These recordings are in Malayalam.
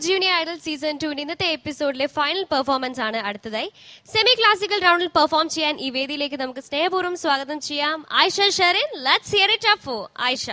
ജൂനിയർ ഐഡൽ സീസൺ 2 ഇന്നത്തെ എപ്പിസോഡിലെ ഫൈനൽ പെർഫോമൻസ് ആണ് അടുത്തതായി. സെമി ക്ലാസിക്കൽ റൗണ്ടിൽ പെർഫോം ചെയ്യാൻ ഈ വേദിയിലേക്ക് നമുക്ക് സ്നേഹപൂർവ്വം സ്വാഗതം ചെയ്യാം Ayisha Sherin. Let's hear it up for Ayisha.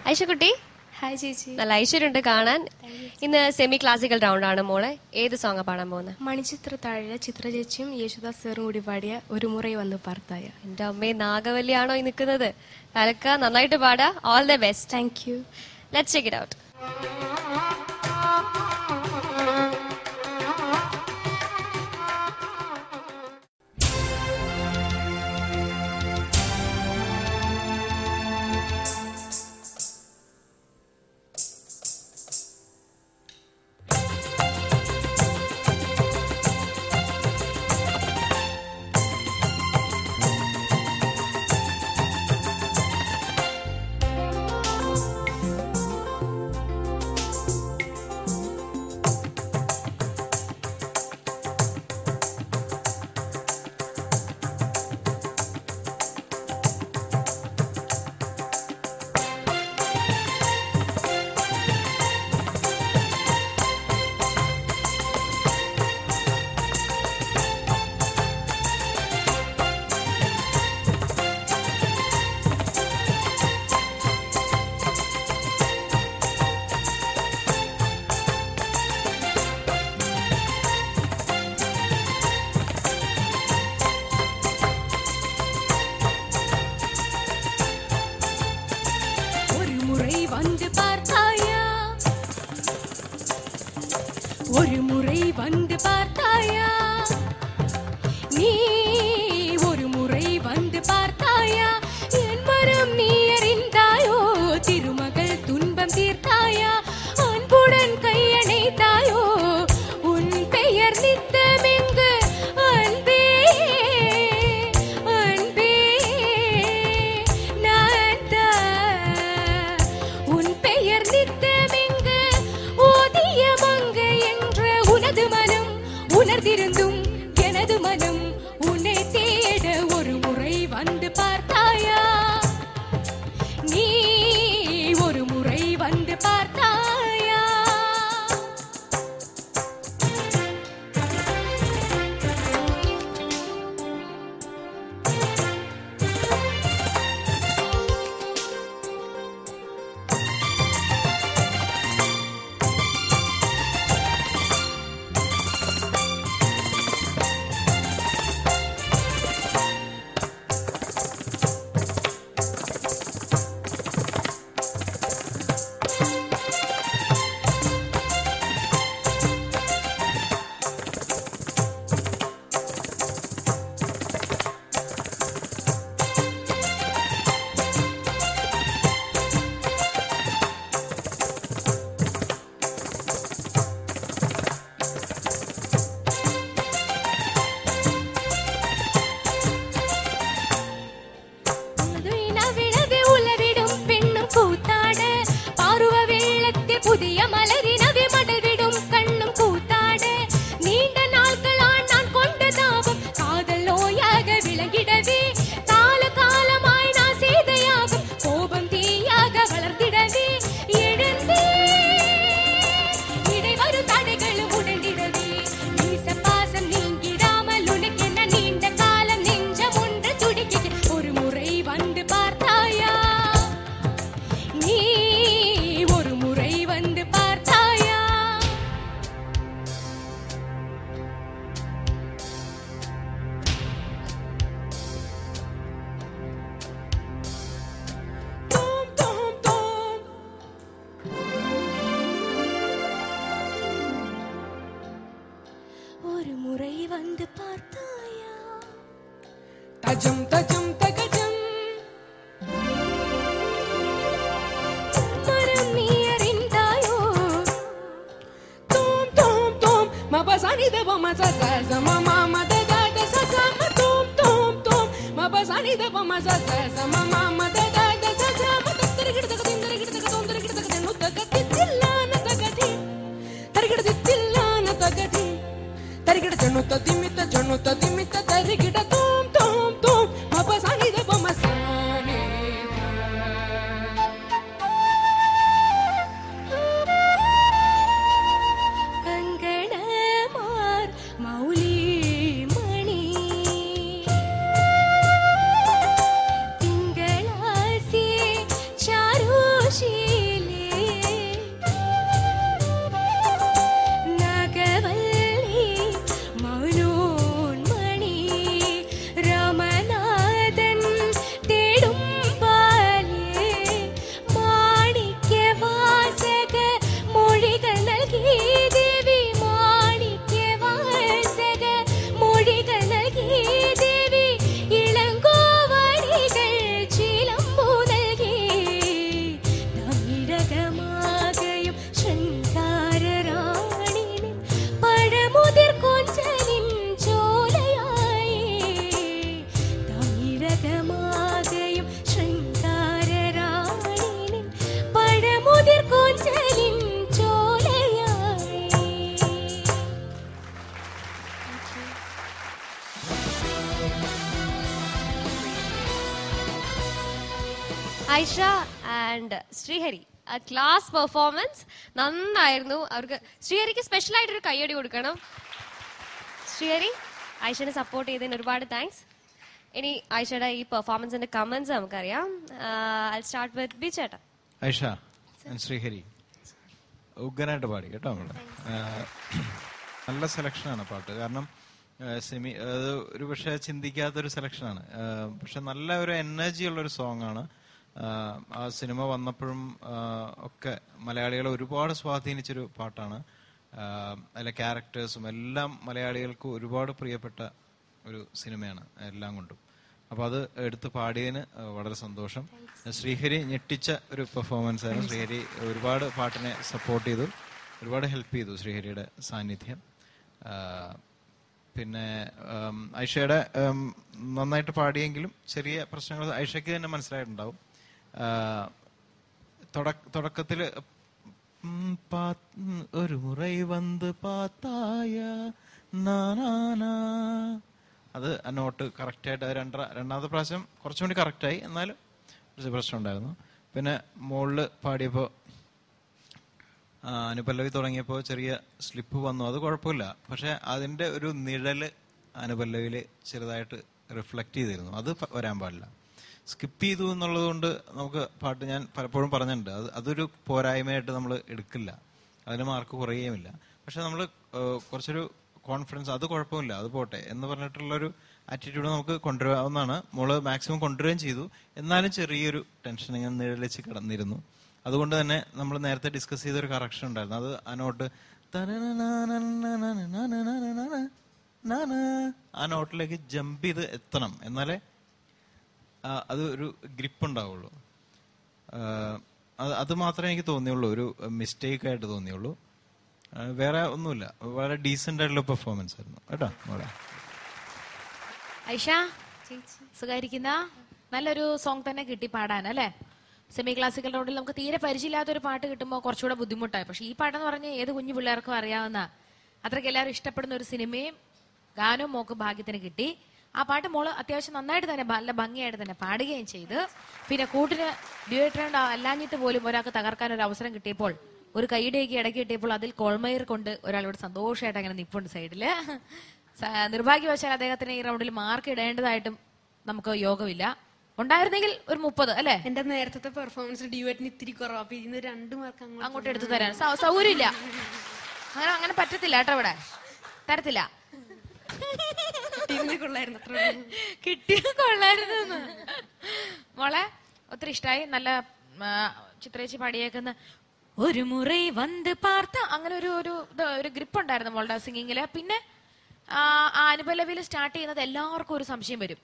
Ayisha കുട്ടി, ഹായ് ചേച്ചി. നല്ല ഐശ്വര്യമുണ്ട് കാണാൻ. ഇന്ന് സെമി ക്ലാസിക്കൽ റൗണ്ട് ആണ് മോളെ. ഏത് സോങ്ങാ പാടാൻ പോകുന്നത്? മണിച്ചിത്ര താഴെ ചിത്ര ചേച്ചിയും യേശുദാസ് സാറും കൂടി പാടിയ ഒരു മുறை വന്ന് പാർത്തായ. എന്റെ അമ്മേ, നാഗവല്ലിയാണോ ഈ നിൽക്കുന്നത്? കലക്ക, നന്നായിട്ട് പാടാ. All the best. Thank you. Let's check it out. ஒரு முறை வந்து பார்த்தாயா, நீ ஒரு முறை வந்து பார்த்தாயா, என் மனம் நீ அறிந்தாயோ, திருமகள் துன்பம் தீர்த்தாயா, அன்புடன் கையணைத்தாயோ, உன் பெயர் நித்தமெங்கு அன்பே அன்பே நான் தான், உன் பெயர் நித்தமெங்கு ஓதிய மங்கை என்ற உனது மனம் உணர்ந்திருந்தும் எனது மனம் உன்னை தேட ஒரு முறை வந்து பார்த்தாயா, நீ ஒரு முறை வந்து பார்த்தாயா. புதிய மலரினவே மடல் விடும் கண்ணும் கூத்தாட, நீண்ட நாட்களான் நான் கொண்ட தாபம் காதல் நோயாக விளங்கிடவே, கால காலமாய் நான் செய்த யாகம் கோபம் தீயாக வளர்ந்திடவே, எழுந்தே இடை வரும் தடைகளும் உடண்டிடவே, நீச பாசம் நீங்கிடாமல் உனக்கென்ன நீண்ட காலம் நெஞ்சம் ஒன்று துடிக்க ஒரு முறை வந்து பார்த்தாயா, நீ ஒரு முறை வந்து பார்த்தாயா. தோம் தோம் தோம் ஒரு முறை வந்து பார்த்தாயா. தஜம் தஜம் தகஜம் மனம் நீ அறிந்தாயோ, தோம் தோம் தோம் மபசானி தப மசச சம மம தத சசம தோம் தோம் தோம் மபசானி தப மசச சம மம தத சசம தரிகிட தகதின் தரிகிட தகதோம் தரிகிட தகதன் உத்தகதி தில்லான தகதி தரிகிட தில்லான தகதி தரிகிட ஜனுத்த திமித்த தரிகிட தோம் தோம் தோம் மபசானி தப மசானி Aisha and Sreehari class performance നന്നായിരുന്നു. അവർക്ക് ശ്രീഹരിക്ക് സ്പെഷ്യൽ ആയിട്ടൊരു കയ്യടി കൊടുക്കണം. ശ്രീഹരി ഐഷനെ സപ്പോർട്ട് ചെയ്തതിന് ഒരുപാട് താങ്ക്സ്. ഇനി ഐഷയുടെ ഈ പെർഫോമൻസിന്റെ കമന്റ്സ് നമുക്കറിയാം. ഐ സ്റ്റാർട്ട് വിത്ത് ബി ചേട്ടാ. ഐഷ ആൻഡ് ശ്രീഹരി ഉഗ്രനായിട്ട് പാടി കേട്ടോ. നല്ല സെലക്ഷനാണ് പാട്ട്. കാരണം സെമി അത് ഒരു പക്ഷെ ചിന്തിക്കാത്തൊരു സെലക്ഷനാണ്. പക്ഷെ നല്ല ഒരു എനർജി ഉള്ളൊരു സോങ് ആണ്. ആ സിനിമ വന്നപ്പോഴും ഒക്കെ മലയാളികളെ ഒരുപാട് സ്വാധീനിച്ചൊരു പാട്ടാണ്. അതിലെ ക്യാരക്ടേഴ്സും എല്ലാം മലയാളികൾക്ക് ഒരുപാട് പ്രിയപ്പെട്ട ഒരു സിനിമയാണ് എല്ലാം കൊണ്ടും. അപ്പൊ അത് എടുത്ത് പാടിയതിന് വളരെ സന്തോഷം. ശ്രീഹരി ഞെട്ടിച്ച ഒരു പെർഫോമൻസ് ആയിരുന്നു. ശ്രീഹരി ഒരുപാട് പാട്ടിനെ സപ്പോർട്ട് ചെയ്തു, ഒരുപാട് ഹെൽപ്പ് ചെയ്തു ശ്രീഹരിയുടെ സാന്നിധ്യം. പിന്നെ ഐഷയുടെ നന്നായിട്ട് പാടിയെങ്കിലും ചെറിയ പ്രശ്നങ്ങൾ ഐഷയ്ക്ക് തന്നെ മനസ്സിലായിട്ടുണ്ടാവും. തുടക്കത്തില് ഒരു മുറൈ വന്ന് പാത്തായ അത് ആ നോട്ട് കറക്റ്റായിട്ട് രണ്ടാമത്തെ പ്രാവശ്യം കുറച്ചും കൂടി കറക്റ്റായി, എന്നാലും കുറച്ച് പ്രശ്നം ഉണ്ടായിരുന്നു. പിന്നെ മുകളില് പാടിയപ്പോ അനുപല്ലവി തുടങ്ങിയപ്പോൾ ചെറിയ സ്ലിപ്പ് വന്നു. അത് കുഴപ്പമില്ല. പക്ഷെ അതിന്റെ ഒരു നിഴല് അനുപല്ലവിയില് ചെറുതായിട്ട് റിഫ്ലക്ട് ചെയ്തിരുന്നു. അത് വരാൻ പാടില്ല. സ്കിപ്പ് ചെയ്തു എന്നുള്ളത് കൊണ്ട് നമുക്ക് പാട്ട് ഞാൻ പലപ്പോഴും പറഞ്ഞിട്ടുണ്ട്, അതൊരു പോരായ്മയായിട്ട് നമ്മൾ എടുക്കില്ല, അതിന് മാർക്ക് കുറയുകയുമില്ല. പക്ഷെ നമ്മൾ കുറച്ചൊരു കോൺഫിഡൻസ്, അത് കുഴപ്പമില്ല, അത് പോട്ടെ എന്ന് പറഞ്ഞിട്ടുള്ളൊരു ആറ്റിറ്റ്യൂഡ് നമുക്ക് കൊണ്ടുവരാവുന്നതാണ്. മോള് മാക്സിമം കൊണ്ടുവരികയും ചെയ്തു. എന്നാലും ചെറിയൊരു ടെൻഷൻ ഇങ്ങനെ നിഴലിച്ച് കിടന്നിരുന്നു. അതുകൊണ്ട് തന്നെ നമ്മൾ നേരത്തെ ഡിസ്കസ് ചെയ്തൊരു കറക്ഷൻ ഉണ്ടായിരുന്നു. അത് ആ നോട്ട് ആ നോട്ടിലേക്ക് ജമ്പ് ചെയ്ത് എത്തണം, എന്നാലേ അത് ഒരു ഗ്രിപ്പ് ഉണ്ടാവുള്ളൂ. അത് മാത്രമേ എനിക്ക് തോന്നിയുള്ളൂ ഒരു മിസ്റ്റേക്ക് ആയിട്ട് തോന്നിയുള്ളൂ. വേറെ ഒന്നുമില്ല. വളരെ ഡീസന്റ് ആയിട്ടുള്ള പെർഫോമൻസ് ആയിരുന്നു കേട്ടോ. ഐഷ സുഖായിരിക്കുന്ന നല്ലൊരു സോങ് തന്നെ കിട്ടി പാടാൻ അല്ലെ. സെമി ക്ലാസിക്കൽ റൗണ്ടിൽ നമുക്ക് തീരെ പരിചയമില്ലാത്തൊരു പാട്ട് കിട്ടുമ്പോൾ കുറച്ചുകൂടെ ബുദ്ധിമുട്ടായി. പക്ഷെ ഈ പാട്ടെന്ന് പറഞ്ഞാൽ ഏത് കുഞ്ഞു പിള്ളേർക്കും അറിയാവുന്ന അത്രയ്ക്ക് എല്ലാവരും ഇഷ്ടപ്പെടുന്ന ഒരു സിനിമയും ഗാനവും മോക്ക് ഭാഗ്യത്തിന് കിട്ടി. ആ പാട്ട് മോള് അത്യാവശ്യം നന്നായിട്ട് തന്നെ നല്ല ഭംഗിയായിട്ട് തന്നെ പാടുകയും ചെയ്ത്, പിന്നെ കൂട്ടിന് ഡ്യൂറ്റ് അല്ലാഞ്ഞിട്ട് പോലും ഒരാൾക്ക് തകർക്കാൻ ഒരു അവസരം കിട്ടിയപ്പോൾ, ഒരു കൈയിടേക്ക് ഇടയ്ക്ക് കിട്ടിയപ്പോൾ അതിൽ കോൾമയർ കൊണ്ട് ഒരാളോട് സന്തോഷമായിട്ട് അങ്ങനെ നിപ്പുണ്ട് സൈഡില്. നിർഭാഗ്യവശാൽ അദ്ദേഹത്തിന് ഈ റൗണ്ടിൽ മാർക്ക് ഇടേണ്ടതായിട്ടും നമുക്ക് യോഗമില്ല. ഉണ്ടായിരുന്നെങ്കിൽ ഒരു 30 അല്ലെ. എന്റെ നേരത്തെ പെർഫോമൻസ് ഡ്യൂറ്റിന് ഇത്തിരി കുറവാ. അപ്പൊ ഇതിന് 2 മാർക്ക് അങ്ങോട്ട് എടുത്തു തരാൻ സൗകര്യമില്ല. അങ്ങനെ പറ്റത്തില്ല കേട്ടോ, ഇവിടെ തരത്തില്ല. കിട്ടിയ കൊള്ളായിരുന്നു മോളെ. ഒത്തിരി ഇഷ്ടമായി. നല്ല ചിത്രേച്ചി പാടിയേക്കുന്ന ഒരു മുറൈ വന്ന് പാർത്ത അങ്ങനെ ഒരു ഗ്രിപ്പ് ഉണ്ടായിരുന്നു മോളുടെ സിംഗിങ്ങില്. പിന്നെ അനുപല്ലവിയിൽ സ്റ്റാർട്ട് ചെയ്യുന്നത് എല്ലാവർക്കും ഒരു സംശയം വരും.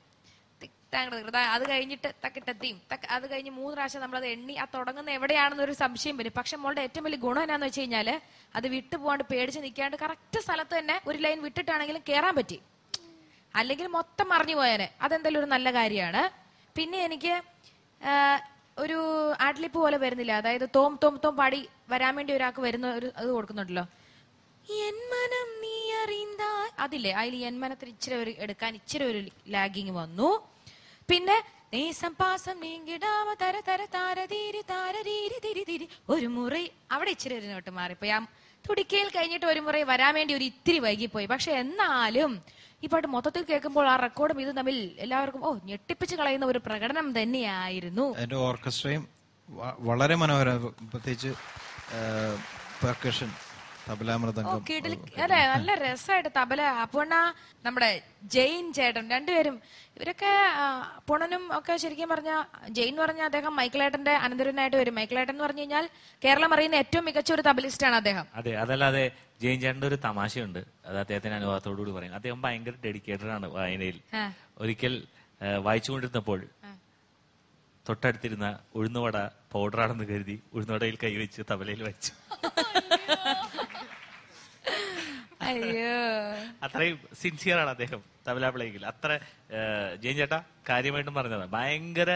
അത് കഴിഞ്ഞിട്ട് തക്കിട്ടെത്തിയും അത് കഴിഞ്ഞ് 3 പ്രാവശ്യം നമ്മളത് എണ്ണി ആ തുടങ്ങുന്ന എവിടെയാണെന്നൊരു സംശയം വരും. പക്ഷെ മോളുടെ ഏറ്റവും വലിയ ഗുണം എന്നാന്ന് വെച്ച് കഴിഞ്ഞാല് അത് വിട്ടു പോകാണ്ട് പേടിച്ച് നിൽക്കാണ്ട് കറക്റ്റ് സ്ഥലത്ത് തന്നെ ഒരു ലൈൻ വിട്ടിട്ടാണെങ്കിലും കേറാൻ പറ്റി. അല്ലെങ്കിൽ മൊത്തം മറിഞ്ഞു പോയാനെ. അതെന്തായാലും ഒരു നല്ല കാര്യമാണ്. പിന്നെ എനിക്ക് ഒരു ആഡ്ലിപ്പ് പോലെ വരുന്നില്ല. അതായത് തോം തോം തോം പാടി വരാൻ വേണ്ടി ഒരാൾക്ക് വരുന്ന ഒരു അത് കൊടുക്കുന്നുണ്ടല്ലോ. എൻ മനം നീ അറിയുന്ന അതില്ലേ, അതിൽ എൻ മനത്തിൽ എടുക്കാൻ ഇച്ചിരി ഒരു ലാഗിങ് വന്നു. പിന്നെ നേസം പാസം നീങ്കിടാമ തര തര താരതീരി താരരീരി തിരി തിരി ഒരു മുറി അവിടെ ഇച്ചിരി ഒരു നോട്ട് മാറിപ്പോയി. ആ തുടിക്കയിൽ കഴിഞ്ഞിട്ട് ഒരു മുറി വരാൻ വേണ്ടി ഒരു ഇത്തിരി വൈകിപ്പോയി. പക്ഷെ എന്നാലും ഈ പാട്ട് മൊത്തത്തിൽ കേൾക്കുമ്പോൾ ആ റെക്കോർഡും ഇത് തമ്മിൽ എല്ലാവർക്കും ഞെട്ടിപ്പിച്ച് കളയുന്ന ഒരു പ്രകടനം തന്നെയായിരുന്നു. അതിന്റെ ഓർക്കസ്ട്രയും വളരെ മനോഹരം. പ്രത്യേകിച്ച് പെർക്കഷൻ, തബലാമൃതംഗം അതെ, നല്ല രസമായിട്ട് തബല. അപ്പുണ്ണ, നമ്മുടെ ജെയിൻ ചേട്ടൻ, രണ്ടുപേരും ഇവരൊക്കെ പുണനും ഒക്കെ ശരിക്കും പറഞ്ഞ ജെയിൻ എന്ന് പറഞ്ഞാൽ അദ്ദേഹം മൈക്കിളേട്ടന്റെ അനന്തരനായിട്ട് വരും. മൈക്കിളേട്ടൻ എന്ന് പറഞ്ഞു കഴിഞ്ഞാൽ കേരളം അറിയുന്ന ഏറ്റവും മികച്ച ഒരു തബലിസ്റ്റാണ് അദ്ദേഹം. അതെ, അതല്ലാതെ ജെയിൻ ചേട്ടന്റെ ഒരു തമാശയുണ്ട്, അത് അദ്ദേഹത്തിന്റെ അനുഭവത്തോടുകൂടി പറയും. അദ്ദേഹം ഭയങ്കര ഡെഡിക്കേറ്റഡ് ആണ് വായനയിൽ. ഒരിക്കൽ വായിച്ചുകൊണ്ടിരുന്നപ്പോൾ തൊട്ടടുത്തിരുന്ന ഉഴുന്നുവട പൗഡറാണെന്ന് കരുതി ഉഴുന്നുവടയിൽ കൈവച്ച് തബലയിൽ വെച്ചു. അയ്യോ, അത്രയും സിൻസിയർ ആണ് അദ്ദേഹം തബല പ്ലേയിൽ. അത്ര ജെയിൻ ചേട്ടാ കാര്യമായിട്ടും പറഞ്ഞത് ഭയങ്കര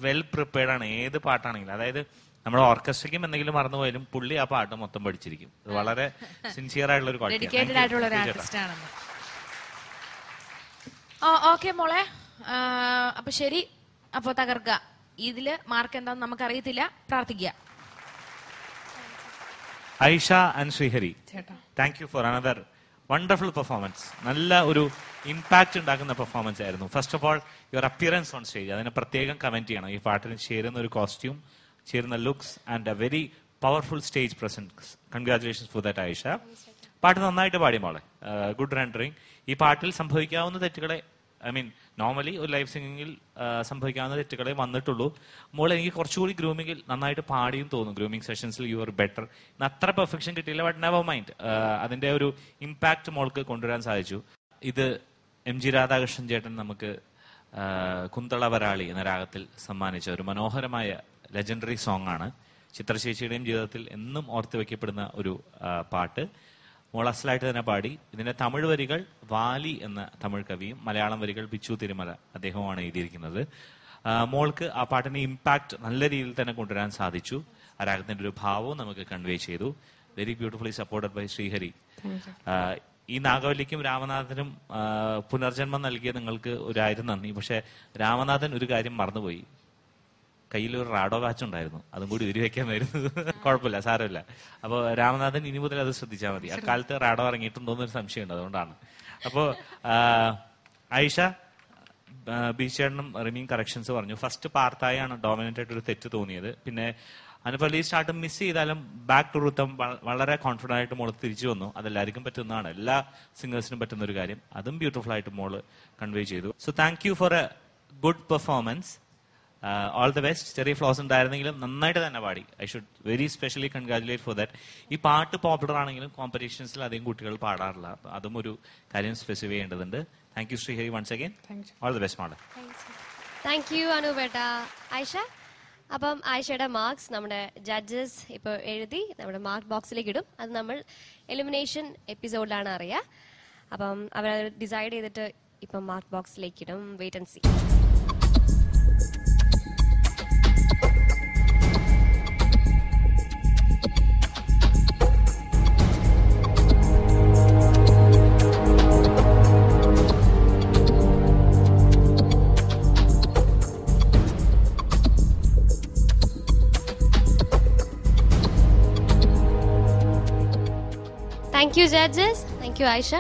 വെൽ പ്രിപ്പയർഡ് ആണ് ഏത് പാട്ടാണെങ്കിലും. അതായത് നമ്മുടെ ഓർക്കസ്ട്രയ്ക്കും എന്തെങ്കിലും മറന്നുപോയാലും പുള്ളി ആ പാട്ട് മൊത്തം പഠിച്ചിരിക്കും. വളരെ സിൻസിയർ ആയിട്ടുള്ള ഒരു ഡെഡിക്കേറ്റഡ് ആയിട്ടുള്ള ഒരു ആർട്ടിസ്റ്റ് ആണെന്ന്. ഓക്കെ മോളെ, അപ്പൊ ശരി, അപ്പൊ തകർക്ക. ഇതില് മാർക്ക് എന്താന്ന് നമുക്കറിയത്തില്ല. പ്രാർത്ഥിക്കുക. Aisha and Sreehari, thank you for another wonderful performance. നല്ല ഒരു ഇമ്പാക്ട് ഉണ്ടാക്കുന്ന പെർഫോമൻസ് ആയിരുന്നു. First of all your appearance on stage, അതിനെ പ്രത്യേകം കമന്റ് ചെയ്യണം. ഈ പാട്ടിന് ചേരുന്ന ഒരു കോസ്റ്റ്യൂം, ചേരുന്ന looks and a very powerful stage presence. Congratulations for that Aisha. പാട്ട് നന്നായിട്ട് പാടി മോളെ, ഗുഡ് റെൻഡറിങ്. ഈ പാട്ടിൽ സംഭവിക്കാവുന്ന തെറ്റുകളെ, ഐ മീൻ നോർമലി ഒരു ലൈവ് സിംഗിങ്ങിൽ സംഭവിക്കാവുന്ന തെറ്റുകളെ വന്നിട്ടുള്ളൂ. മോൾ എനിക്ക് കുറച്ചുകൂടി ഗ്രൂമിങ്ങിൽ നന്നായിട്ട് പാടിയും തോന്നും. ഗ്രൂമിംഗ് സെഷൻസിൽ യു ആർ ബെറ്റർ. അത്ര പെർഫെക്ഷൻ കിട്ടിയില്ല, ബട്ട് നെവർ മൈൻഡ്. അതിന്റെ ഒരു ഇമ്പാക്ട് മോൾക്ക് കൊണ്ടുവരാൻ സാധിച്ചു. ഇത് എം ജി രാധാകൃഷ്ണൻ ചേട്ടൻ നമുക്ക് കുന്തളവരാളി എന്ന രാഗത്തിൽ സമ്മാനിച്ച ഒരു മനോഹരമായ ലെജൻഡറി സോങ് ആണ്. ചിത്രശേഷിയുടെയും ജീവിതത്തിൽ എന്നും ഓർത്തു വെക്കപ്പെടുന്ന ഒരു പാട്ട്. മോൾ അസലായിട്ട് തന്നെ പാടി. ഇതിന്റെ തമിഴ് വരികൾ വാലി എന്ന തമിഴ് കവിയും മലയാളം വരികൾ ബിച്ചു തിരുമല അദ്ദേഹവുമാണ് എഴുതിയിരിക്കുന്നത്. മോൾക്ക് ആ പാട്ടിന്റെ ഇമ്പാക്ട് നല്ല രീതിയിൽ തന്നെ കൊണ്ടുവരാൻ സാധിച്ചു. ആ രാഗത്തിന്റെ ഒരു ഭാവവും നമുക്ക് കൺവേ ചെയ്തു. Very beautifully supported by Sreehari. ഈ നാഗവല്ലിക്കും രാമനാഥനും പുനർജന്മം നൽകിയ നിങ്ങൾക്ക് 1000 നന്ദി. പക്ഷെ രാമനാഥൻ ഒരു കാര്യം മറന്നുപോയി. കയ്യിൽ ഒരു റാഡോ വാച്ച് ഉണ്ടായിരുന്നു, അതും കൂടി ഉരുവയ്ക്കാമായിരുന്നു. കുഴപ്പമില്ല, സാരമില്ല. അപ്പൊ രാമനാഥൻ ഇനി മുതൽ അത് ശ്രദ്ധിച്ചാൽ മതി. അക്കാലത്ത് റാഡോ ഇറങ്ങിയിട്ടുണ്ടോന്നൊരു സംശയമുണ്ട്, അതുകൊണ്ടാണ്. അപ്പോ ഐഷ, ബീച്ചേട്ടനും റിമീൻ കറക്ഷൻസ് പറഞ്ഞു. ഫസ്റ്റ് പാർത്തായാണ് ഡോമിനന്റ് ആയിട്ട് ഒരു തെറ്റ് തോന്നിയത്. പിന്നെ അനുപല്ലി സ്റ്റാർട്ട് മിസ് ചെയ്താലും ബാക്ക് ടു ഋത്തം വളരെ കോൺഫിഡന്റ് ആയിട്ട് മോള് തിരിച്ചു വന്നു. അതെല്ലാവർക്കും പറ്റുന്നതാണ്, എല്ലാ സിംഗേഴ്സിനും പറ്റുന്ന ഒരു കാര്യം. അതും ബ്യൂട്ടിഫുൾ ആയിട്ട് മോള് കൺവേ ചെയ്തു. So thank you four A good performance. All the best. ചെറിയ ഫ്ലോസ് ഉണ്ടായിരുന്നെങ്കിലും നന്നായിട്ട് തന്നെ പാടി. I should very specially congratulate for that. ഈ പാട്ട് പോപ്പുലർ ആണെങ്കിലും കോമ്പറ്റീഷൻസിൽ അധികം കുട്ടികൾ പാടാറില്ല. അതും ഒരു കാര്യം സ്പെസിഫൈ ചെയ്യേണ്ടതുണ്ട്. Thank you Srihari once again. All the best മോളെ. താങ്ക് യു അനുപേട്ട. ഐഷ, അപ്പം ആയിഷയുടെ മാർക്സ് നമ്മുടെ ജഡ്ജസ് ഇപ്പോൾ എഴുതി നമ്മുടെ മാർക്ക് ബോക്സിലേക്ക് ഇടും. അത് നമ്മൾ എലിമിനേഷൻ എപ്പിസോഡിലാണ് അറിയുക. അപ്പം അവർ ഡിസൈഡ് ചെയ്തിട്ട് ഇപ്പം മാർക്ക് ബോക്സിലേക്ക് ഇടും. Wait and see. Thank you, judges. Thank you, Aisha.